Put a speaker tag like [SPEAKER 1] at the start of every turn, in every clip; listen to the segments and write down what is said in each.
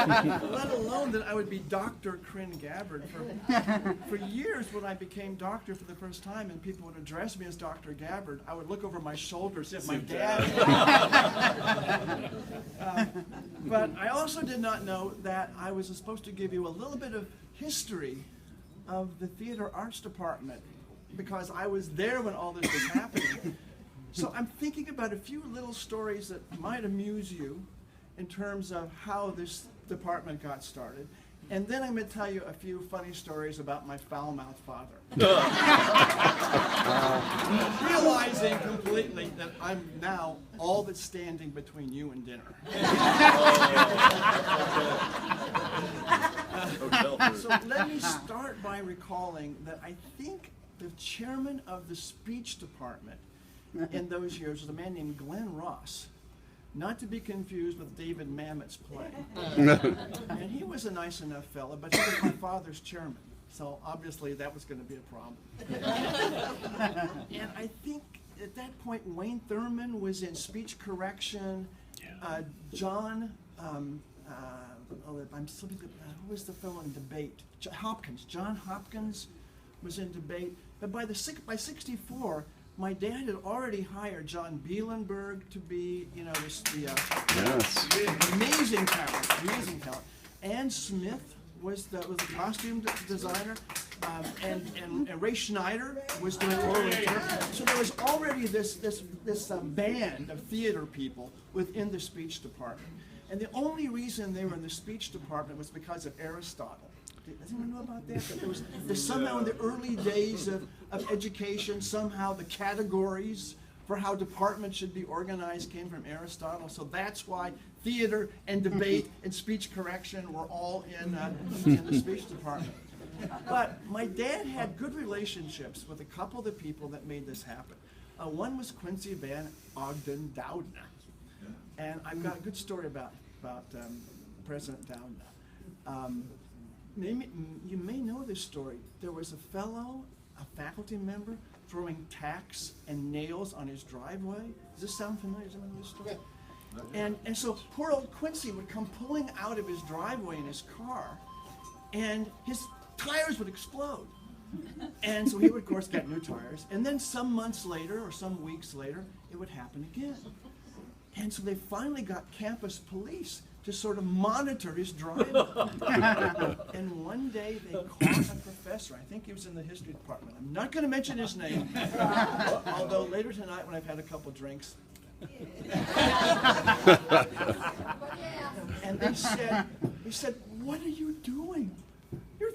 [SPEAKER 1] let alone that I would be Dr. Krin Gabbard. For years, when I became doctor for the first time and people would address me as Dr. Gabbard, I would look over my shoulder as if my dad. But I also did not know that I was supposed to give you a little bit of history of the theater arts department, because I was there when all this was happening. So I'm thinking about a few little stories that might amuse you in terms of how this department got started. And then I'm going to tell you a few funny stories about my foul-mouthed father. Realizing completely that I'm now all that's standing between you and dinner. So let me start by recalling that I think the chairman of the speech department in those years was a man named Glenn Ross, not to be confused with David Mamet's play. And he was a nice enough fella, but he was my father's chairman, so obviously that was going to be a problem. And I think at that point Wayne Thurman was in speech correction. John, who was the fellow in debate? John Hopkins was in debate. But by 64, my dad had already hired John Bielenberg to be, amazing talent. Ann Smith was the costume designer, and Ray Schneider was doing oral interpretation. So there was already this band of theater people within the speech department. And the only reason they were in the speech department was because of Aristotle. Does anyone know about that? That there's somehow in the early days of education, somehow the categories for how departments should be organized came from Aristotle. So that's why theater and debate and speech correction were all in the speech department. But my dad had good relationships with a couple of the people that made this happen. One was Quincy Van Ogden Doudna. And I've got a good story about President Doudna. You may know this story. There was a faculty member, throwing tacks and nails on his driveway. Does this sound familiar? Does anyone know this story? And so poor old Quincy would come pulling out of his driveway in his car, and his tires would explode. And so he would, of course, get new tires. And then some months later or some weeks later, it would happen again. And so they finally got campus police to sort of monitor his driving. And one day they caught a professor. I think he was in the history department. I'm not going to mention his name, although later tonight when I've had a couple drinks. And they said, "What are you doing? You're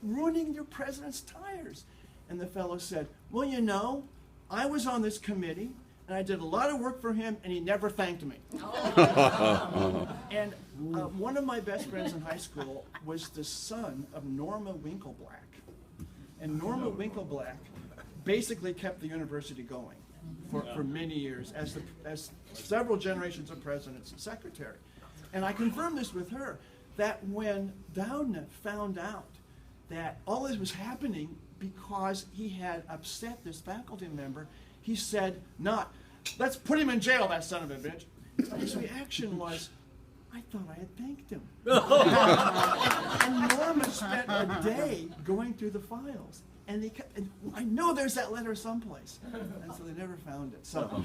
[SPEAKER 1] ruining your president's tires." And the fellow said, "Well, I was on this committee, and I did a lot of work for him, and he never thanked me." And one of my best friends in high school was the son of Norma Winkleblack. And Norma Winkleblack basically kept the university going for many years as several generations of presidents and secretary. And I confirmed this with her, that when Doudna found out that all this was happening because he had upset this faculty member, he said, "Let's put him in jail, that son of a bitch." And his reaction was, "I thought I had thanked him." And Norma spent a day going through the files. And I know there's that letter someplace. And so they never found it. So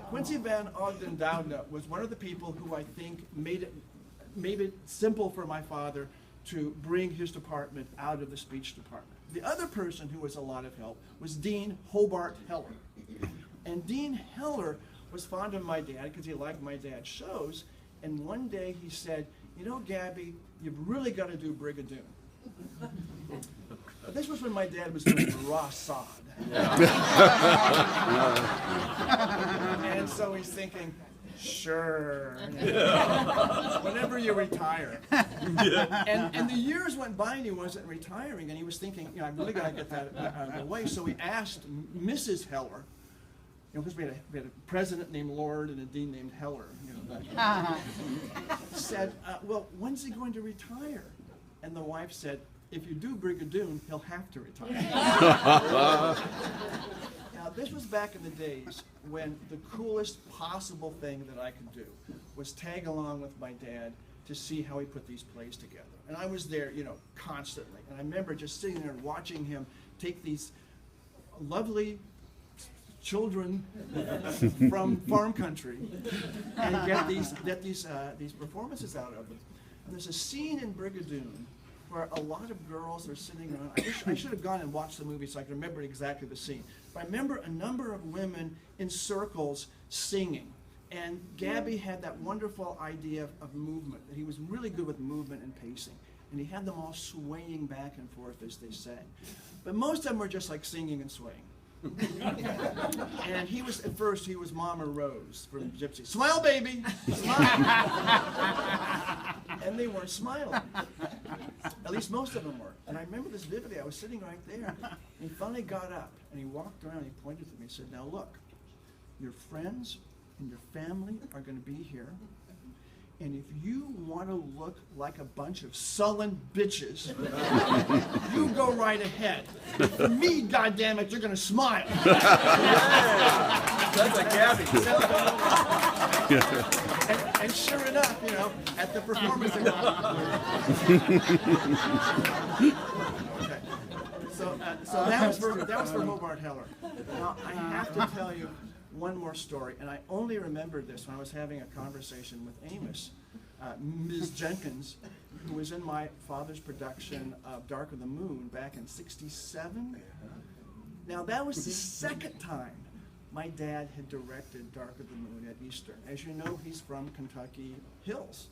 [SPEAKER 1] Quincy Van Ogden Doudna was one of the people who I think made it simple for my father to bring his department out of the speech department. The other person who was a lot of help was Dean Hobart Heller. And Dean Heller was fond of my dad because he liked my dad's shows. And one day he said, "Gabby, you've really got to do Brigadoon." But this was when my dad was doing raw sod. And so he's thinking, "Sure, whenever you retire." And the years went by and he wasn't retiring, and he was thinking, I really got to get that out of the way. So he asked Mrs. Heller, because we had a president named Lord and a dean named Heller, said, "Well, when's he going to retire?" And the wife said, "If you do Brigadoon, he'll have to retire." Now, this was back in the days when the coolest possible thing that I could do was tag along with my dad to see how he put these plays together. And I was there, constantly. And I remember just sitting there and watching him take these lovely children from farm country and get these performances out of them. And there's a scene in Brigadoon where a lot of girls are sitting around. I should have gone and watched the movie so I can remember exactly the scene. But I remember a number of women in circles singing. And Gabby had that wonderful idea of movement, that he was really good with movement and pacing. And he had them all swaying back and forth as they sang. But most of them were just like singing and swaying. And at first he was Mama Rose from Gypsy. Smile, baby! Smile! And they weren't smiling. At least most of them weren't. And I remember this vividly. I was sitting right there. And he finally got up and he walked around and he pointed to me and said, now look, your friends and your family are going to be here. And if you want to look like a bunch of sullen bitches, you go right ahead. But for me, goddammit, you're going to smile.
[SPEAKER 2] That's like Gabby.
[SPEAKER 1] And sure enough, at the performance. Okay. So that was for Hobart Heller. Now I have to tell you one more story, and I only remembered this when I was having a conversation with Amos, Ms. Jenkins, who was in my father's production of Dark of the Moon back in '67. Now that was the second time my dad had directed Dark of the Moon at Eastern. As you know, he's from Kentucky Hills,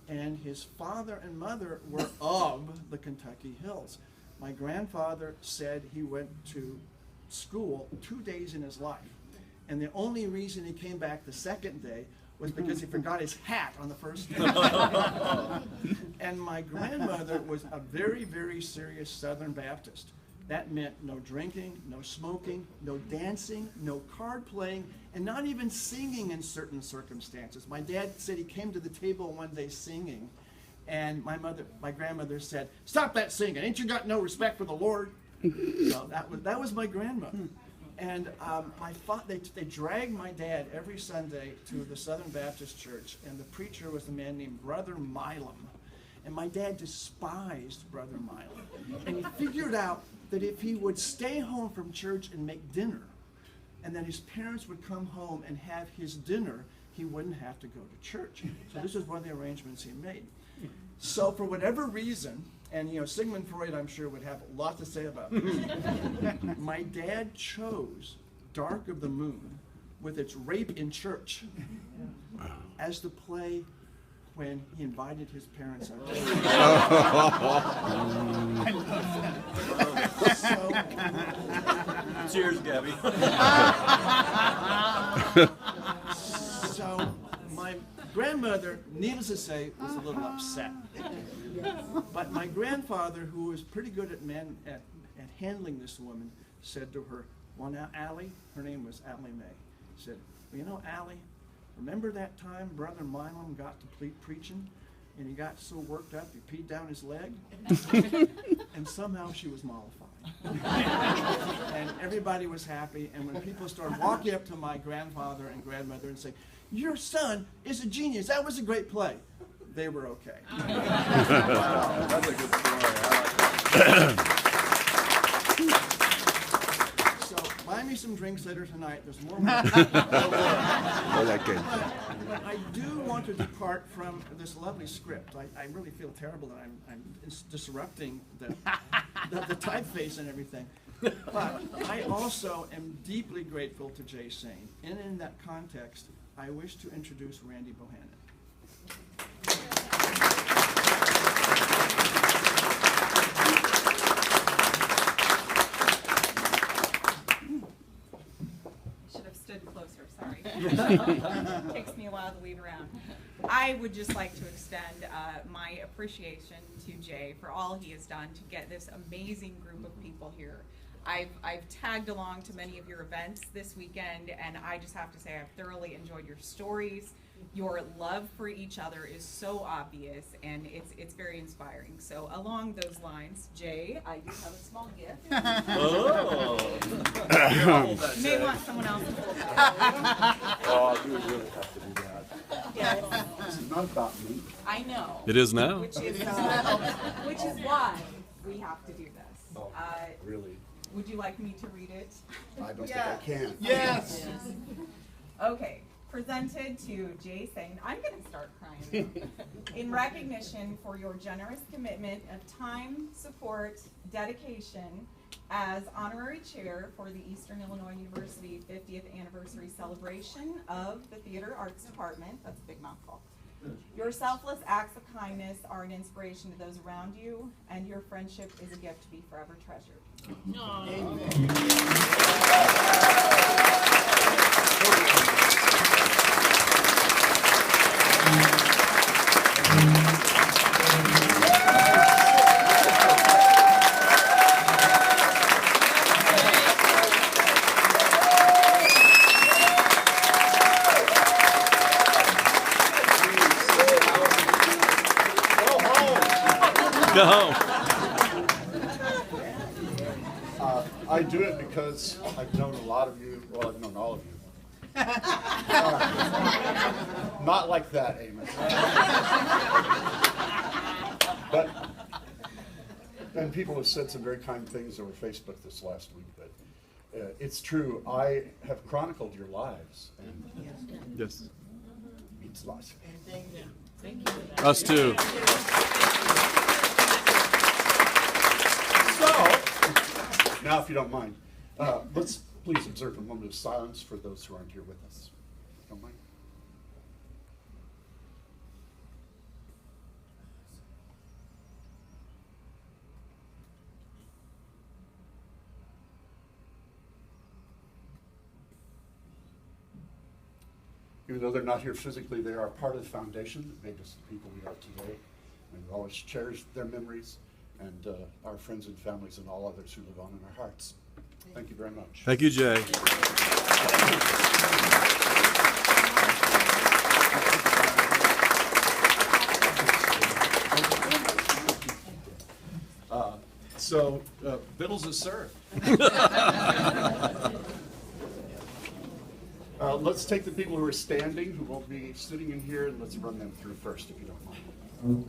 [SPEAKER 1] and his father and mother were of the Kentucky Hills. My grandfather said he went to school 2 days in his life. And the only reason he came back the second day was because he forgot his hat on the first day. And my grandmother was a very, very serious Southern Baptist. That meant no drinking, no smoking, no dancing, no card playing, and not even singing in certain circumstances. My dad said he came to the table one day singing, and my grandmother said, "Stop that singing! Ain't you got no respect for the Lord?" So that was my grandmother. And they dragged my dad every Sunday to the Southern Baptist Church, and the preacher was a man named Brother Milam. And my dad despised Brother Milam. And he figured out that if he would stay home from church and make dinner, and then his parents would come home and have his dinner, he wouldn't have to go to church. So this is one of the arrangements he made. So for whatever reason, and Sigmund Freud, I'm sure, would have a lot to say about this, my dad chose Dark of the Moon with its rape in church as the play when he invited his parents out.
[SPEAKER 2] Cheers, Gabby.
[SPEAKER 1] So my grandmother, needless to say, was a little upset. But my grandfather, who was pretty good at handling this woman, said to her, well, now, Allie, her name was Allie Mae, said, well, Allie, remember that time Brother Milam got to preaching, and he got so worked up he peed down his leg? And somehow she was mollified. And everybody was happy, and when people started walking up to my grandfather and grandmother and saying, your son is a genius, that was a great play, they were okay.
[SPEAKER 2] Wow, that's a good story. I like that.
[SPEAKER 1] So buy me some drinks later tonight. There's more.
[SPEAKER 3] But
[SPEAKER 1] I do want to depart from this lovely script. I really feel terrible that I'm disrupting the typeface and everything. But I also am deeply grateful to Jay Sain. And in that context, I wish to introduce Randy Bohannon.
[SPEAKER 4] Takes me a while to weave around. I would just like to extend my appreciation to Jay for all he has done to get this amazing group of people here. I've tagged along to many of your events this weekend, and I just have to say I've thoroughly enjoyed your stories. Your love for each other is so obvious, and it's very inspiring. So along those lines, Jay, I do have a small gift.
[SPEAKER 2] Oh.
[SPEAKER 4] You may want someone else to hold that.
[SPEAKER 3] Oh, you would really have to do that.
[SPEAKER 4] Yes,
[SPEAKER 2] This is not about me.
[SPEAKER 4] I know.
[SPEAKER 3] It is now.
[SPEAKER 4] Which is why we have to do this.
[SPEAKER 2] Oh, really?
[SPEAKER 4] Would you like me to read it?
[SPEAKER 2] I don't think I can.
[SPEAKER 1] Yes.
[SPEAKER 4] Okay, presented to Jay Sane. I'm gonna start crying. In recognition for your generous commitment of time, support, dedication as honorary chair for the Eastern Illinois University 50th anniversary celebration of the Theater Arts Department. That's a big mouthful. Your selfless acts of kindness are an inspiration to those around you, and your friendship is a gift to be forever treasured.
[SPEAKER 3] Go home.
[SPEAKER 2] I do it because I've known a lot of you. Well, I've known all of you. Not like that, Amos. But, and people have said some very kind things over Facebook this last week, but it's true. I have chronicled your lives, and
[SPEAKER 3] Yes.
[SPEAKER 2] it means lots.
[SPEAKER 3] Us too.
[SPEAKER 2] So, now if you don't mind, let's please observe a moment of silence for those who aren't here with us. Don't mind? Even though they're not here physically, they are part of the foundation that made us the people we are today. And we always cherish their memories and our friends and families and all others who live on in our hearts. Thank you very much.
[SPEAKER 3] Thank you, Jay.
[SPEAKER 1] So, Biddles is served.
[SPEAKER 2] Let's take the people who are standing, who won't be sitting in here, and let's run them through first, if you don't mind.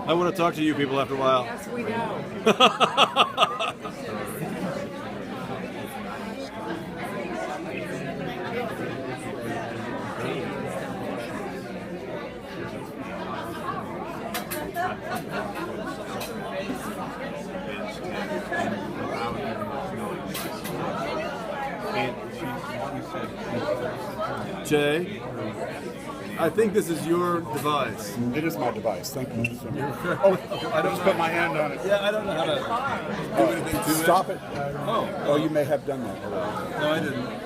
[SPEAKER 3] I want to talk to you people after a while.
[SPEAKER 5] Yes, we know.
[SPEAKER 3] Jay, I think this is your device.
[SPEAKER 2] It is my device, thank you. Oh, I just put my hand on it.
[SPEAKER 3] Yeah, I don't know how to do anything to it.
[SPEAKER 2] Stop it.
[SPEAKER 3] Oh,
[SPEAKER 2] Oh, you may have done that already.
[SPEAKER 3] no, I didn't.